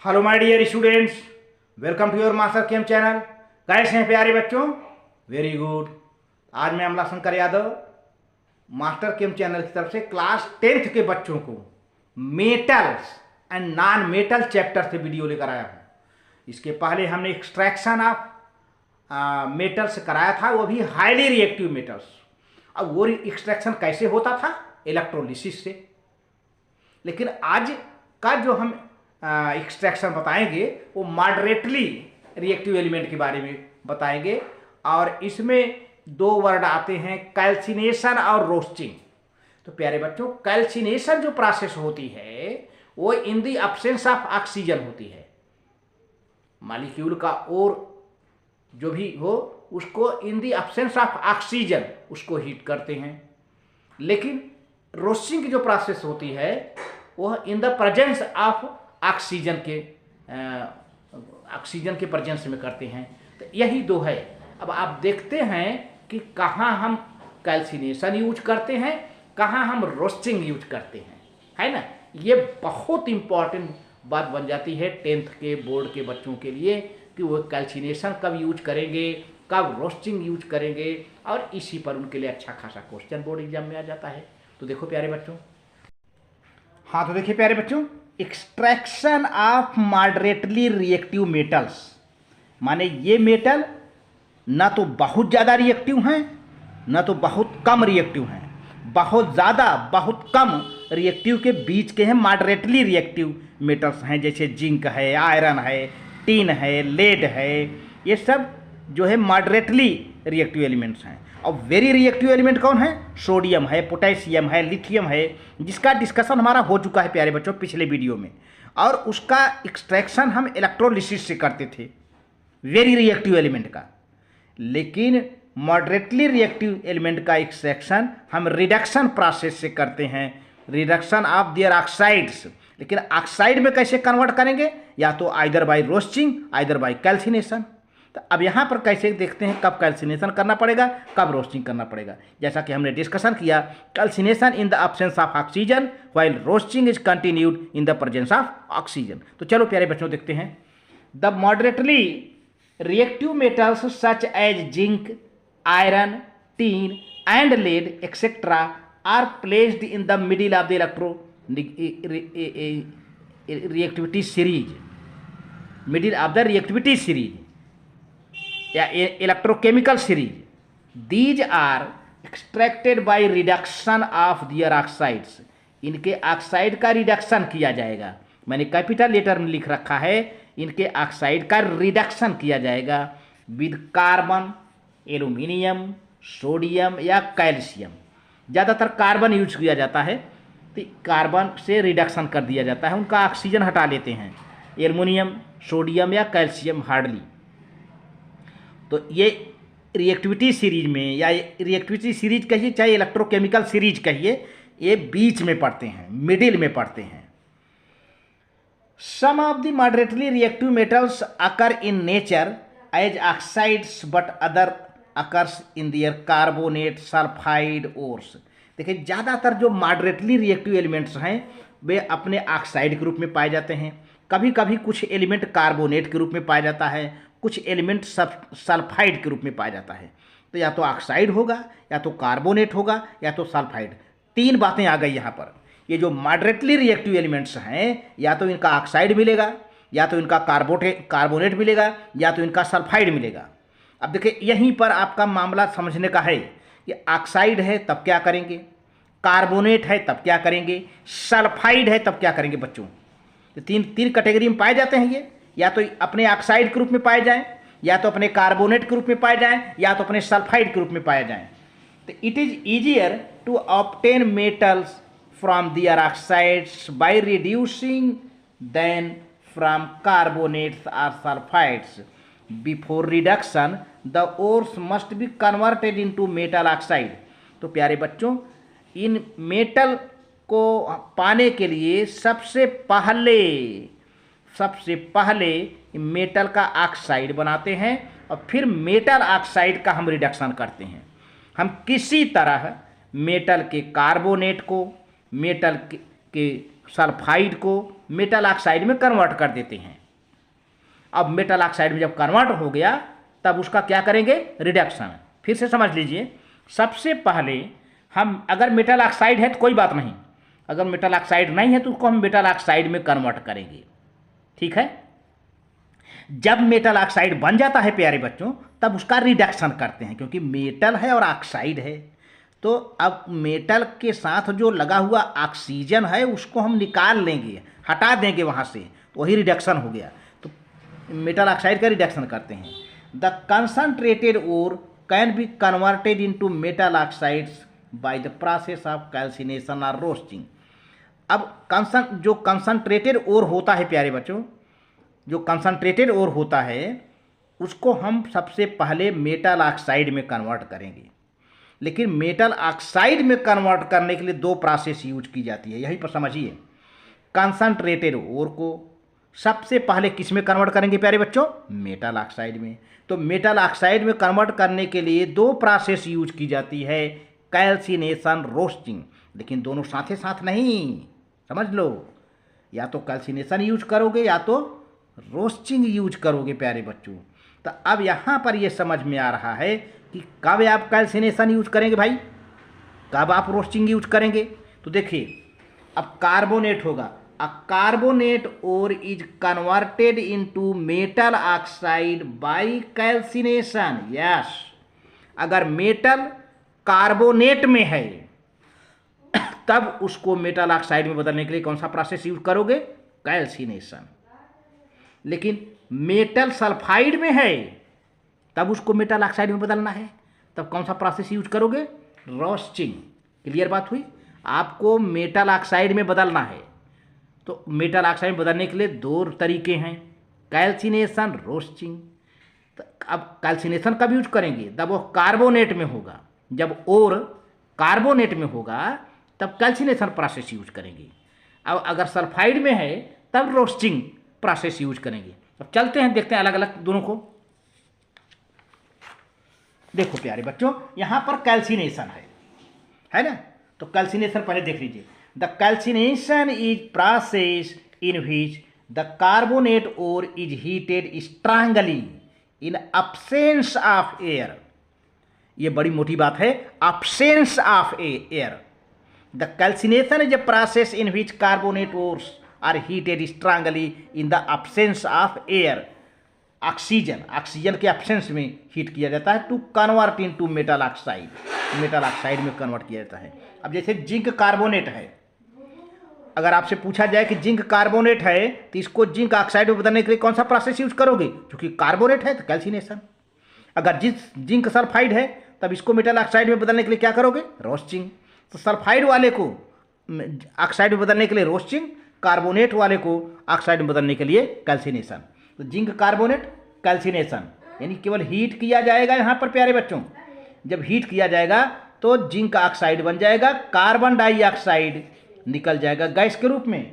Hello my dear students, welcome to your Master Chem channel. कैसे हैं प्यारे बच्चों? Very good. आज मैं Amla Shankar Yadav Master Chem channel की तरफ से क्लास 10th के बच्चों को metals and non metal chapter से वीडियो लेकर आया हूँ। इसके पहले हमने एक्सट्रैक्शन ऑफ मेटल्स कराया था, वो भी हाईली रिएक्टिव मेटल्स। अब वो एक्सट्रैक्शन कैसे होता था? इलेक्ट्रोलिसिस से। लेकिन आज का जो हम एक्सट्रैक्शन बताएंगे वो मॉडरेटली रिएक्टिव एलिमेंट के बारे में बताएंगे, और इसमें दो वर्ड आते हैं, कैल्सिनेशन और रोस्टिंग। तो प्यारे बच्चों, कैल्सिनेशन जो प्रोसेस होती है वो इन द एब्सेंस ऑफ ऑक्सीजन होती है। मॉलिक्यूल का और जो भी हो उसको इन द एब्सेंस ऑफ ऑक्सीजन उसको हीट करते हैं। लेकिन रोस्टिंग की जो प्रोसेस होती है वह इन द प्रेजेंस ऑफ ऑक्सीजन के प्रेजेंस में करते हैं। तो यही दो है। अब आप देखते हैं कि कहाँ हम कैल्सिनेशन यूज करते हैं, कहाँ हम रोस्टिंग यूज करते हैं, है ना। ये बहुत इंपॉर्टेंट बात बन जाती है 10th के बोर्ड के बच्चों के लिए कि वो कैल्सिनेशन कब यूज करेंगे, कब रोस्टिंग यूज करेंगे, और इसी पर उनके लिए अच्छा खासा क्वेश्चन बोर्ड एग्जाम में आ जाता है। तो देखो प्यारे बच्चों, हाँ तो देखिए प्यारे बच्चों, extraction of moderately reactive metals, माने ये मेटल ना तो बहुत ज़्यादा रिएक्टिव हैं ना तो बहुत कम रिएक्टिव हैं, बहुत ज़्यादा बहुत कम रिएक्टिव के बीच के हैं मॉडरेटली रिएक्टिव मेटल्स हैं। जैसे जिंक है, आयरन है, टिन है, लेड है, ये सब जो है मॉडरेटली रिएक्टिव एलिमेंट्स हैं। और वेरी रिएक्टिव एलिमेंट कौन है? सोडियम है, पोटेशियम है, लिथियम है, जिसका डिस्कशन हमारा हो चुका है प्यारे बच्चों पिछले वीडियो में, और उसका एक्सट्रैक्शन हम इलेक्ट्रोलिसिस से करते थे, वेरी रिएक्टिव एलिमेंट का। लेकिन मॉडरेटली रिएक्टिव एलिमेंट का एक्सट्रैक्शन हम रिडक्शन प्रोसेस से करते हैं, रिडक्शन ऑफ देयर ऑक्साइड्स। लेकिन ऑक्साइड में कैसे कन्वर्ट करेंगे? या तो either bye roasting, either bye calcination. तो अब यहाँ पर कैसे देखते हैं कब कैल्सिनेशन करना पड़ेगा, कब रोस्टिंग करना पड़ेगा। जैसा कि हमने डिस्कशन किया, calcination in the absence of oxygen while roasting is continued in the presence of oxygen. तो चलो प्यारे बच्चों देखते हैं। The moderately reactive metals such as zinc, iron, tin and lead etcetera are placed in the middle of the reactivity series, middle of the reactivity series या electrochemical series. These are extracted by reduction of their oxides. इनके oxide का reduction किया जाएगा, मैंने capital letter में लिख रखा है, इनके ऑक्साइड का रिडक्शन किया जाएगा विद कार्बन, एल्यूमिनियम, सोडियम या कैल्शियम। ज़्यादातर कार्बन यूज किया जाता है, तो कार्बन से रिडक्शन कर दिया जाता है, उनका ऑक्सीजन हटा लेते हैं। एल्यूमिनियम, सोडियम या कैल्शियम हार्डली। तो ये रिएक्टिविटी सीरीज में, या रिएक्टिविटी सीरीज कहिए चाहे इलेक्ट्रोकेमिकल सीरीज कहिए, ये बीच में पढ़ते हैं, मिडिल में पढ़ते हैं। Some of the moderately reactive metals occur in nature as oxides but other occurs in their carbonate, sulphide ores. देखिए ज़्यादातर जो मॉडरेटली रिएक्टिव एलिमेंट्स हैं वे अपने ऑक्साइड के रूप में पाए जाते हैं। कभी कभी कुछ एलिमेंट कार्बोनेट के रूप में पाया जाता है, कुछ एलिमेंट सल्फाइड के रूप में पाया जाता है। तो या तो ऑक्साइड होगा, या तो कार्बोनेट होगा, या तो सल्फाइड। तीन बातें आ गई यहाँ पर। ये जो मॉडरेटली रिएक्टिव एलिमेंट्स हैं, या तो इनका ऑक्साइड मिलेगा, या तो इनका कार्बोनेट मिलेगा, या तो इनका सल्फाइड मिलेगा। अब देखिए यहीं पर आपका मामला समझने का है कि ऑक्साइड है तब क्या करेंगे, कार्बोनेट है तब क्या करेंगे, सल्फाइड है तब क्या करेंगे बच्चों। तो तीन कैटेगरी में पाए जाते हैं ये, या तो अपने ऑक्साइड के रूप में पाए जाएं, या तो अपने कार्बोनेट के रूप में पाए जाएं, या तो अपने सल्फाइड के रूप में पाए जाएं। तो it is easier to obtain metals from their oxides by reducing than from carbonates और sulphides. Before reduction the ores must be converted into metal oxide. तो प्यारे बच्चों, इन मेटल को पाने के लिए सबसे पहले मेटल का ऑक्साइड बनाते हैं, और फिर मेटल ऑक्साइड का हम रिडक्शन करते हैं। हम किसी तरह मेटल के कार्बोनेट को, मेटल के सल्फाइड को मेटल ऑक्साइड में कन्वर्ट कर देते हैं। अब मेटल ऑक्साइड में जब कन्वर्ट हो गया तब उसका क्या करेंगे, रिडक्शन। फिर से समझ लीजिए, सबसे पहले हम अगर मेटल ऑक्साइड है तो कोई बात नहीं, अगर मेटल ऑक्साइड नहीं है तो उसको हम मेटल ऑक्साइड में कन्वर्ट करेंगे, ठीक है। जब मेटल ऑक्साइड बन जाता है प्यारे बच्चों तब उसका रिडक्शन करते हैं, क्योंकि मेटल है और ऑक्साइड है। तो अब मेटल के साथ जो लगा हुआ ऑक्सीजन है उसको हम निकाल लेंगे, हटा देंगे वहाँ से, वही रिडक्शन हो गया। तो मेटल ऑक्साइड का रिडक्शन करते हैं। The concentrated ore can be converted into metal oxides by the process of calcination और रोस्टिंग। अब जो कंसनट्रेटेड ओर होता है प्यारे बच्चों, जो कंसनट्रेटेड ओर होता है उसको हम सबसे पहले मेटल ऑक्साइड में कन्वर्ट करेंगे। लेकिन मेटल ऑक्साइड में कन्वर्ट करने के लिए दो प्रोसेस यूज की जाती है, यहीं पर समझिए। कंसनट्रेटेड ओर को सबसे पहले किस में कन्वर्ट करेंगे प्यारे बच्चों, मेटल ऑक्साइड में। तो मेटल ऑक्साइड में कन्वर्ट करने के लिए दो प्रोसेस यूज की जाती है, कैल्सिनेशन, रोस्टिंग। लेकिन दोनों साथ साथ नहीं, समझ लो, या तो कैल्सिनेशन यूज करोगे या तो रोस्टिंग यूज करोगे प्यारे बच्चों। तो अब यहाँ पर ये समझ में आ रहा है कि कब आप कैल्सिनेशन यूज करेंगे भाई, कब आप रोस्टिंग यूज करेंगे। तो देखिए, अब कार्बोनेट होगा, a carbonate ore is converted into metal oxide by calcination. Yes, अगर मेटल कार्बोनेट में है तब उसको मेटल ऑक्साइड में बदलने के लिए कौन सा प्रोसेस यूज करोगे, कैल्सिनेशन। लेकिन मेटल सल्फाइड में है तब उसको मेटल ऑक्साइड में बदलना है, तब कौन सा प्रोसेस यूज करोगे, रोस्टिंग। क्लियर बात हुई। आपको मेटल ऑक्साइड में बदलना है तो मेटल ऑक्साइड में बदलने के लिए दो तरीके हैं, कैल्सिनेशन, रोस्टिंग। तो अब कैल्सिनेशन कब यूज करेंगे, जब वो कार्बोनेट में होगा। जब और कार्बोनेट में होगा तब कैल्सिनेशन प्रोसेस यूज करेंगे। अब अगर सल्फाइड में है तब रोस्टिंग प्रोसेस यूज करेंगे। अब चलते हैं, देखते हैं अलग अलग दोनों को। देखो प्यारे बच्चों, यहां पर कैल्सिनेशन है ना। तो कैल्सिनेशन पहले देख लीजिए। The calcination is process in which the carbonate ore is heated strongly in absence of air. ये बड़ी मोटी बात है, absence of air. The calcination is a process in which carbonate ores are heated strongly in the absence of air. Oxygen के absence में heat किया जाता है to convert into metal oxide, metal oxide में कन्वर्ट किया जाता है। अब जैसे जिंक कार्बोनेट है, अगर आपसे पूछा जाए कि जिंक कार्बोनेट है तो इसको जिंक ऑक्साइड में बदलने के लिए कौन सा प्रोसेस यूज करोगे, क्योंकि कार्बोनेट है तो कैल्सिनेशन। अगर जिंक सल्फाइड है तब इसको मेटल ऑक्साइड में बदलने के लिए क्या करोगे, रोस्टिंग। तो सल्फाइड वाले को ऑक्साइड में बदलने के लिए रोस्टिंग, कार्बोनेट वाले को ऑक्साइड में बदलने के लिए कैल्सिनेशन। तो जिंक कार्बोनेट, कैल्सिनेशन, यानी केवल हीट किया जाएगा यहाँ पर प्यारे बच्चों। जब हीट किया जाएगा तो जिंक ऑक्साइड बन जाएगा, कार्बन डाइऑक्साइड निकल जाएगा गैस के रूप में,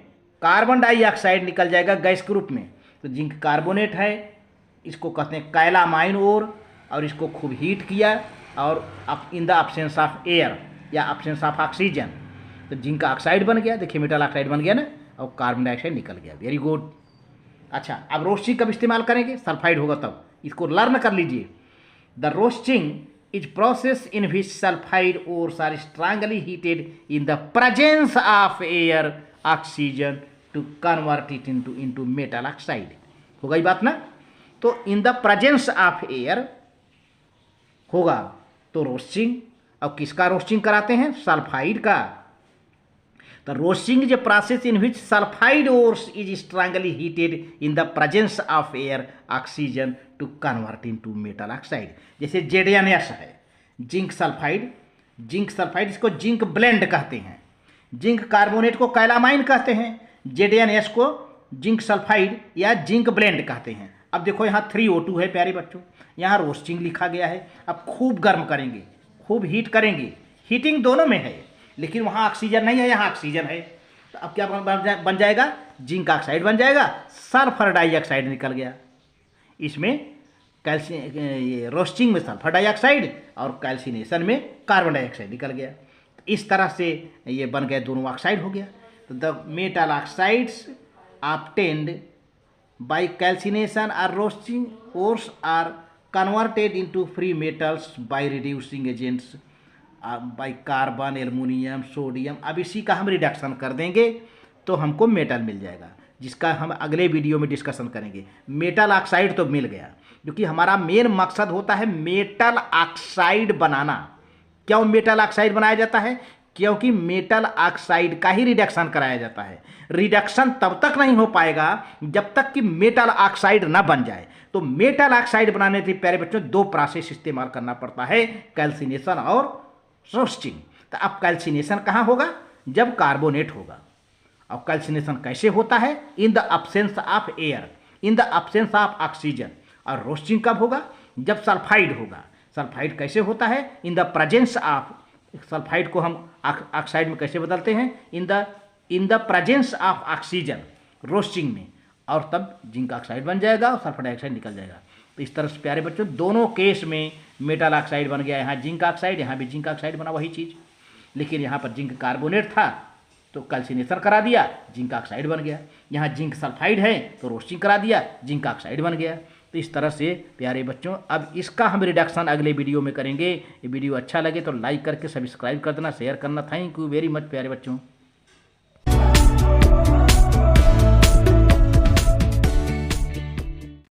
कार्बन डाइऑक्साइड निकल जाएगा गैस के रूप में। तो जिंक कार्बोनेट है, इसको कहते हैं कैलामाइन ओर, और इसको खूब हीट किया और इन द अब्सेंस ऑफ एयर या अब्सेंस ऑफ ऑक्सीजन तो जिंक ऑक्साइड बन गया। देखिए मेटल ऑक्साइड बन गया ना, और कार्बन डाइऑक्साइड निकल गया। Very good. अच्छा, अब रोस्टिंग कब इस्तेमाल करेंगे, सल्फाइड होगा तब। इसको लर्न कर लीजिए। The roasting is process in which sulphide ores are strongly heated in the presence of air oxygen to convert it into metal oxide. हो गई बात ना। तो in the presence of air होगा तो रोस्टिंग। अब किसका रोस्टिंग कराते हैं, सल्फाइड का। The roasting is a process in which sulfide ores is strongly heated in the presence of air oxygen to convert into metal oxide। जैसे ZnS है, zinc sulphide इसको जिंक ब्लेंड कहते हैं, जिंक कार्बोनेट को calamine कहते हैं, ZnS को zinc sulphide या जिंक ब्लेंड कहते हैं। अब देखो यहाँ 3O2 है प्यारे बच्चों, यहाँ रोस्टिंग लिखा गया है। अब खूब गर्म करेंगे, खूब हीट करेंगे, हीटिंग दोनों में है, लेकिन वहाँ ऑक्सीजन नहीं है, यहाँ ऑक्सीजन है। तो अब क्या बन जाएगा, जिंक ऑक्साइड बन जाएगा, सल्फर डाइऑक्साइड निकल गया। इसमें ये रोस्टिंग में सल्फर डाइऑक्साइड और कैल्सिनेशन में कार्बन डाइऑक्साइड निकल गया। इस तरह से ये बन गए, दोनों ऑक्साइड हो गया। तो the metal oxides obtained by calcination or roasting ores are converted into free metals by reducing agents by carbon, aluminium, sodium. अब इसी का हम रिडक्शन कर देंगे तो हमको मेटल मिल जाएगा, जिसका हम अगले वीडियो में डिस्कशन करेंगे। मेटल ऑक्साइड तो मिल गया, क्योंकि हमारा मेन मकसद होता है मेटल ऑक्साइड बनाना। क्यों मेटल ऑक्साइड बनाया जाता है? क्योंकि मेटल ऑक्साइड का ही रिडक्शन कराया जाता है। रिडक्शन तब तक नहीं हो पाएगा जब तक कि मेटल ऑक्साइड ना बन जाए। तो मेटल ऑक्साइड बनाने के प्यारे बच्चों 2 प्रोसेस इस्तेमाल करना पड़ता है, कैल्सिनेशन और रोस्टिंग। तो अब कैल्सिनेशन कहाँ होगा? जब कार्बोनेट होगा। अब कैल्सिनेशन कैसे होता है? इन the absence of air, in the absence of oxygen. और रोस्टिंग कब होगा? जब सल्फाइड होगा। सल्फाइड कैसे होता है? इन द प्रेजेंस ऑफ, सल्फाइड को हम ऑक्साइड में कैसे बदलते हैं? इन the presence of oxygen, roasting में। और तब जिंक ऑक्साइड बन जाएगा और सल्फर डाइऑक्साइड निकल जाएगा। तो इस तरह से प्यारे बच्चों दोनों केस में मेटल ऑक्साइड बन गया। यहाँ जिंक ऑक्साइड, यहाँ भी जिंक ऑक्साइड बना, वही चीज़। लेकिन यहाँ पर जिंक कार्बोनेट था तो कैल्सिनेशन करा दिया, जिंक ऑक्साइड बन गया। यहाँ जिंक सल्फाइड है तो रोस्टिंग करा दिया, जिंक ऑक्साइड बन गया। तो इस तरह से प्यारे बच्चों अब इसका हम रिडक्शन अगले वीडियो में करेंगे। ये वीडियो अच्छा लगे तो लाइक करके सब्सक्राइब कर देना, शेयर करना। थैंक यू वेरी मच प्यारे बच्चों।